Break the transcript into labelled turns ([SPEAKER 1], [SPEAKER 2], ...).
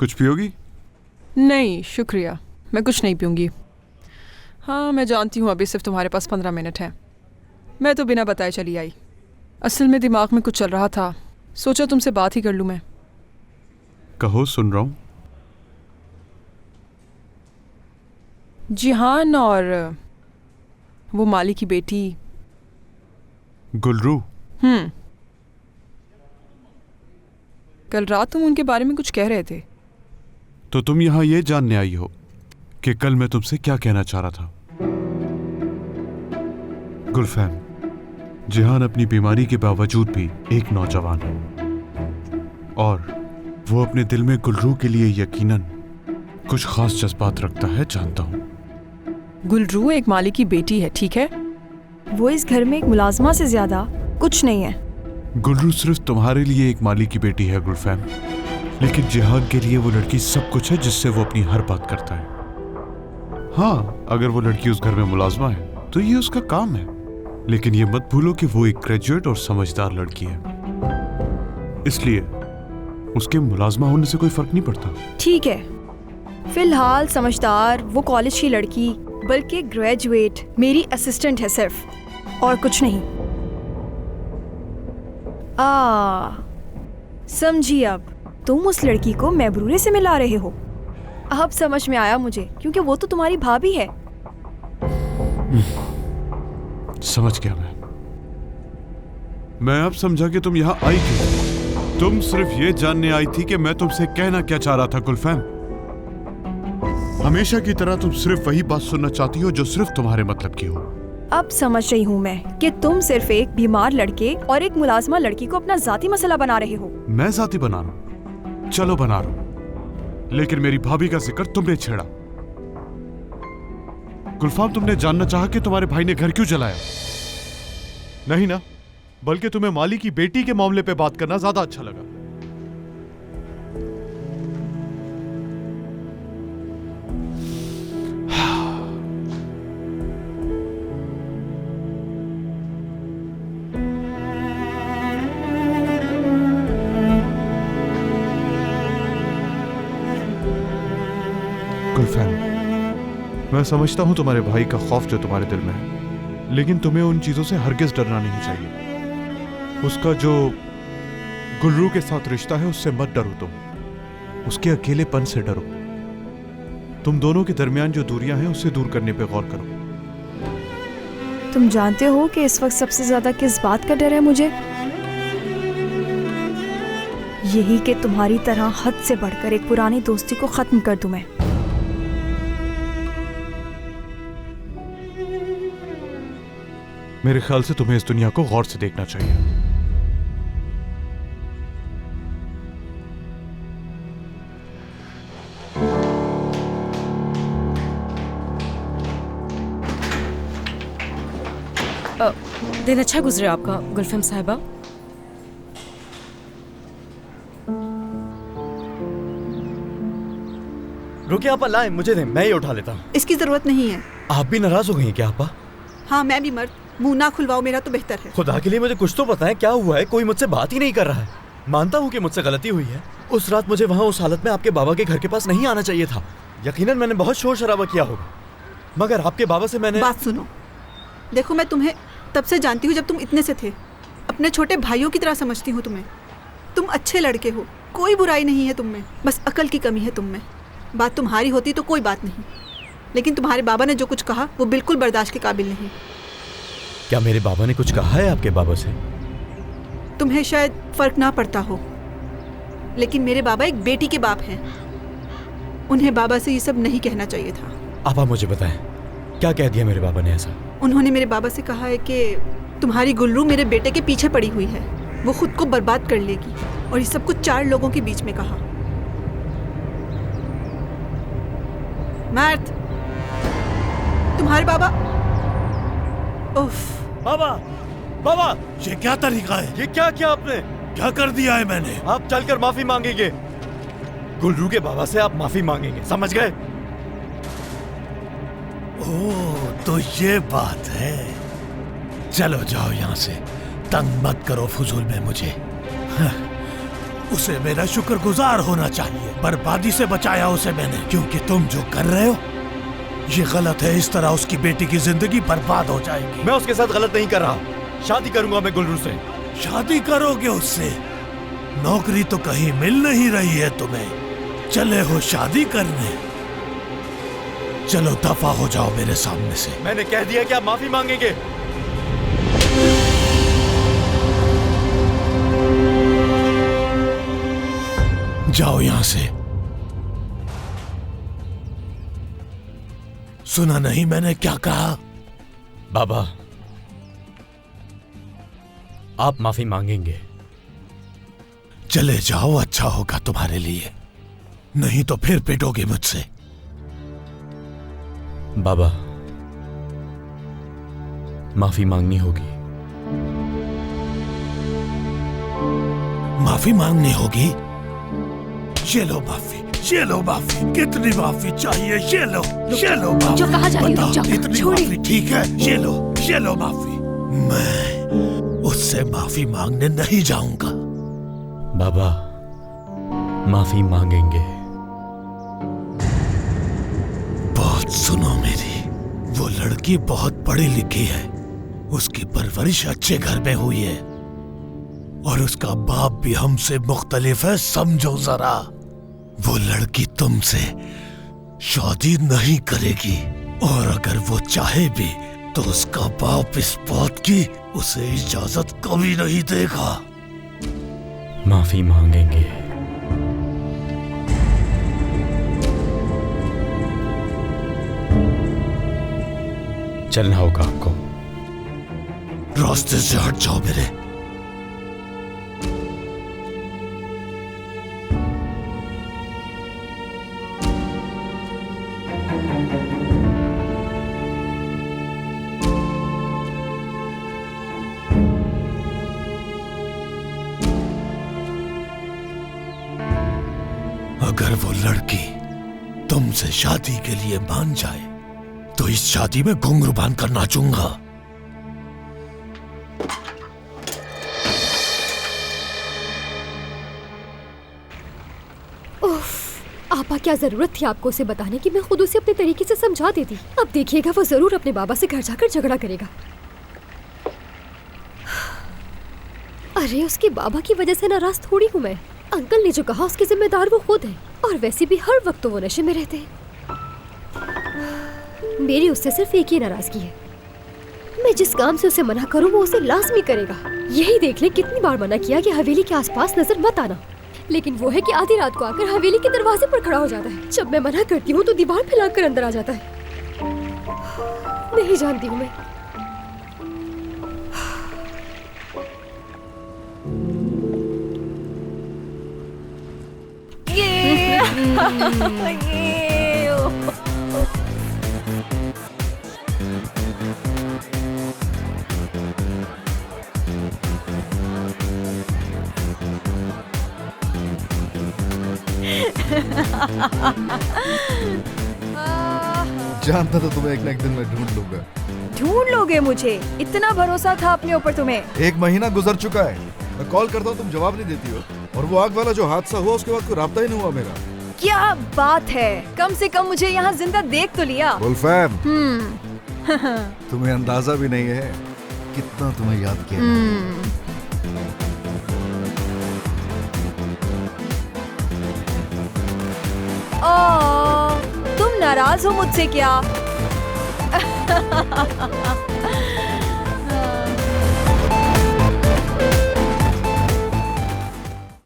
[SPEAKER 1] कुछ पियोगी?
[SPEAKER 2] नहीं शुक्रिया, मैं कुछ नहीं पीऊँगी। हाँ मैं जानती हूँ अभी सिर्फ तुम्हारे पास 15 मिनट हैं। मैं तो बिना बताए चली आई। असल में दिमाग में कुछ चल रहा था, सोचा तुमसे बात ही कर लूँ मैं।
[SPEAKER 1] कहो, सुन रहा हूँ।
[SPEAKER 2] जिहान और वो माली की बेटी
[SPEAKER 1] गुलरू।
[SPEAKER 2] कल रात तुम उनके बारे में कुछ कह रहे थे।
[SPEAKER 1] तो तुम यहाँ ये जानने आई हो कि कल मैं तुमसे क्या कहना चाह रहा था? गुलफैम, जिहान अपनी बीमारी के बावजूद भी एक नौजवान है और वो अपने दिल में गुलरू के लिए यकीनन कुछ खास जज्बात रखता है, जानता हूँ।
[SPEAKER 2] गुलरू एक माली की बेटी है, ठीक है?
[SPEAKER 3] वो इस घर में एक मुलाजमा से ज्यादा कुछ नहीं है।
[SPEAKER 1] गुलरू सिर्फ तुम्हारे लिए एक माली की बेटी है गुलफैम, लेकिन जिहान के लिए वो लड़की सब कुछ है जिससे वो अपनी हर बात करता है। हाँ, अगर वो लड़की उस घर में मुलाजमा है तो ये उसका काम है, लेकिन ये मत भूलो कि वो एक ग्रेजुएट और समझदार लड़की है, इसलिए उसके मुलाजमा होने से कोई फर्क नहीं पड़ता।
[SPEAKER 3] ठीक है, फिलहाल समझदार वो कॉलेज की लड़की, बल्कि ग्रेजुएट मेरी असिस्टेंट है सिर्फ, और कुछ नहीं। समझी अब, तुम उस लड़की को महबूरे से मिला रहे हो। अब समझ में आया मुझे, क्योंकि वो तो तुम्हारी भाभी है।
[SPEAKER 1] समझ गया मैं अब समझा कि तुम यहाँ आई क्यों। तुम सिर्फ ये जानने आई थी कि मैं तुमसे कहना क्या चाह रहा था गुलफैम। हमेशा की तरह तुम सिर्फ वही बात सुनना चाहती हो जो सिर्फ तुम्हारे मतलब की हो।
[SPEAKER 3] अब समझ रही हूँ मैं कि तुम सिर्फ एक बीमार लड़के और एक मुलाजमा लड़की को अपना जाती मसला बना रहे हो।
[SPEAKER 1] मैं जाती बना रहा हूँ? चलो बना रहा हूँ, लेकिन मेरी भाभी का जिक्र तुमने छेड़ा। गुलफाम, तुमने जानना चाहा कि तुम्हारे भाई ने घर क्यों जलाया? नहीं ना, बल्कि तुम्हें माली की बेटी के मामले पे बात करना ज्यादा अच्छा लगा। गुलफैम, मैं समझता हूं तुम्हारे भाई का खौफ जो तुम्हारे दिल में है, लेकिन तुम्हें उन चीजों से हरगिज डरना नहीं चाहिए। उसका जो गुलरू के साथ रिश्ता है उससे मत डरो, तुम उसके अकेलेपन से डरो। तुम दोनों के दरमियान जो दूरियां हैं उससे दूर करने पे गौर करो।
[SPEAKER 3] तुम जानते हो कि इस वक्त सबसे ज्यादा किस बात का डर है मुझे? यही कि तुम्हारी तरह हद से बढ़कर एक पुरानी दोस्ती को खत्म कर दूं मैं।
[SPEAKER 1] मेरे ख्याल से तुम्हें इस दुनिया को गौर से देखना चाहिए।
[SPEAKER 4] दिन अच्छा गुजरे आपका गुलफैम साहिबा।
[SPEAKER 5] रुकिए आपा, लाए मुझे दें, मैं ही उठा लेता हूँ।
[SPEAKER 6] इसकी जरूरत नहीं है।
[SPEAKER 5] आप भी नाराज हो गई हैं क्या आपा?
[SPEAKER 6] हाँ मैं भी मर्द, मुंह ना खुलवाओ मेरा तो बेहतर है।
[SPEAKER 5] खुदा के लिए मुझे कुछ तो बताएं, क्या हुआ है? कोई मुझसे बात ही नहीं कर रहा है। मानता हूँ कि मुझसे गलती हुई है। उस रात मुझे वहाँ उस हालत में आपके बाबा के घर के पास नहीं आना चाहिए था। यकीनन मैंने बहुत शोर शराबा किया होगा, मगर आपके बाबा से मैंने...
[SPEAKER 6] बात सुनो, देखो मैं तुम्हें तब से जानती हूँ जब तुम इतने से थे। अपने छोटे भाइयों की तरह समझती हूँ तुम्हें। तुम अच्छे लड़के हो, कोई बुराई नहीं है तुम में, बस अकल की कमी है तुम में। बात तुम्हारी होती तो कोई बात नहीं, लेकिन तुम्हारे बाबा ने जो कुछ कहा वो बिल्कुल बर्दाश्त के काबिल नहीं।
[SPEAKER 5] क्या मेरे बाबा ने कुछ कहा है आपके बाबा से?
[SPEAKER 6] तुम्हें शायद फर्क ना पड़ता हो, लेकिन मेरे बाबा एक बेटी के बाप हैं। उन्हें बाबा से ये सब नहीं कहना चाहिए था।
[SPEAKER 5] आप मुझे बताएं, क्या कह दिया मेरे बाबा ने ऐसा?
[SPEAKER 6] उन्होंने मेरे बाबा से कहा है कि तुम्हारी गुल्लू मेरे बेटे के पीछे पड़ी हुई है, वो खुद को बर्बाद कर लेगी, और ये सब कुछ 4 लोगों के बीच में कहा। मर्द, तुम्हारे बाबा... उफ।
[SPEAKER 5] बाबा, बाबा,
[SPEAKER 7] ये क्या तरीका है?
[SPEAKER 5] ये क्या किया आपने?
[SPEAKER 7] क्या कर दिया है मैंने?
[SPEAKER 5] आप चलकर माफी मांगेंगे, गुल्लू के बाबा से आप माफी मांगेंगे, समझ गए?
[SPEAKER 7] ओह, तो ये बात है। चलो जाओ यहाँ से, तंग मत करो फुजूल में मुझे। उसे मेरा शुक्रगुजार होना चाहिए। बर्बादी से बचाया उसे मैंने, क्योंकि तुम जो कर रहे हो ये गलत है। इस तरह उसकी बेटी की जिंदगी बर्बाद हो जाएगी।
[SPEAKER 5] मैं उसके साथ गलत नहीं कर रहा। शादी करूंगा मैं गुलरू से।
[SPEAKER 7] शादी करोगे उससे? नौकरी तो कहीं मिल नहीं रही है तुम्हें, चले हो शादी करने। चलो दफा हो जाओ मेरे सामने से।
[SPEAKER 5] मैंने कह दिया कि आप माफी मांगेंगे।
[SPEAKER 7] जाओ यहां से। सुना नहीं मैंने क्या कहा?
[SPEAKER 5] बाबा, आप माफी मांगेंगे।
[SPEAKER 7] चले जाओ, अच्छा होगा तुम्हारे लिए, नहीं तो फिर पिटोगे मुझसे।
[SPEAKER 5] बाबा, माफी मांगनी होगी।
[SPEAKER 7] माफी मांगनी होगी? ये लो माफी, ये लो माफी। कितनी माफी चाहिए? ये लो माफी।
[SPEAKER 4] जो कहा जा रही है,
[SPEAKER 7] बताओ,
[SPEAKER 4] रुक जाओ,
[SPEAKER 7] इतनी
[SPEAKER 4] छोड़िए।
[SPEAKER 7] माफी ठीक है? ये लो माफी। मैं उससे माफी मांगने नहीं जाऊंगा।
[SPEAKER 5] बाबा, माफी मांगेंगे।
[SPEAKER 7] बात सुनो मेरी, वो लड़की बहुत पढ़ी लिखी है, उसकी परवरिश अच्छे घर में हुई है, और उसका बाप भी हमसे मुख्तलिफ है, समझो जरा। वो लड़की तुमसे शादी नहीं करेगी, और अगर वो चाहे भी तो उसका बाप इस बात की उसे इजाजत कभी नहीं देगा।
[SPEAKER 5] माफी मांगेंगे। चलना होगा आपको।
[SPEAKER 7] रास्ते से हट जाओ मेरे। अगर वो लड़की तुमसे शादी के लिए मान जाए तो इस शादी में घुंघरू बांध कर नाचूंगा।
[SPEAKER 8] आपा, क्या जरूरत थी आपको उसे बताने की? मैं खुद उसे अपने तरीके से समझा देती। अब देखिएगा वो जरूर अपने बाबा से घर जाकर झगड़ा करेगा। अरे उसके बाबा की वजह से नाराज थोड़ी हूँ मैं। अंकल ने जो कहा उसके जिम्मेदार वो खुद है, और वैसे भी हर वक्त तो वो नशे में रहते हैं। मेरी उससे सिर्फ एक ही नाराजगी है, मैं जिस काम से उसे मना करूँ वो उसे लाजमी करेगा। यही देख ले कितनी बार मना किया कि हवेली के आसपास नजर मत आना, लेकिन वो है कि आधी रात को आकर हवेली के दरवाजे पर खड़ा हो जाता है। जब मैं मना करती हूँ तो दीवार फैलाकर अंदर आ जाता है। नहीं जानती हूँ मैं।
[SPEAKER 9] जानता तो तुम्हें एक ना एक दिन मैं ढूंढ लूंगा।
[SPEAKER 3] ढूंढ लोगे मुझे? इतना भरोसा था अपने ऊपर तुम्हें।
[SPEAKER 9] 1 महीना गुजर चुका है, मैं कॉल करता हूँ तुम जवाब नहीं देती हो, और वो आग वाला जो हादसा हुआ उसके बाद कोई राब्ता ही नहीं हुआ मेरा।
[SPEAKER 3] क्या बात है, कम से कम मुझे यहाँ जिंदा देख तो लिया।
[SPEAKER 9] गुलफैम, तुम्हें अंदाजा भी नहीं है कितना तुम्हें याद किया।
[SPEAKER 3] तुम नाराज हो मुझसे क्या?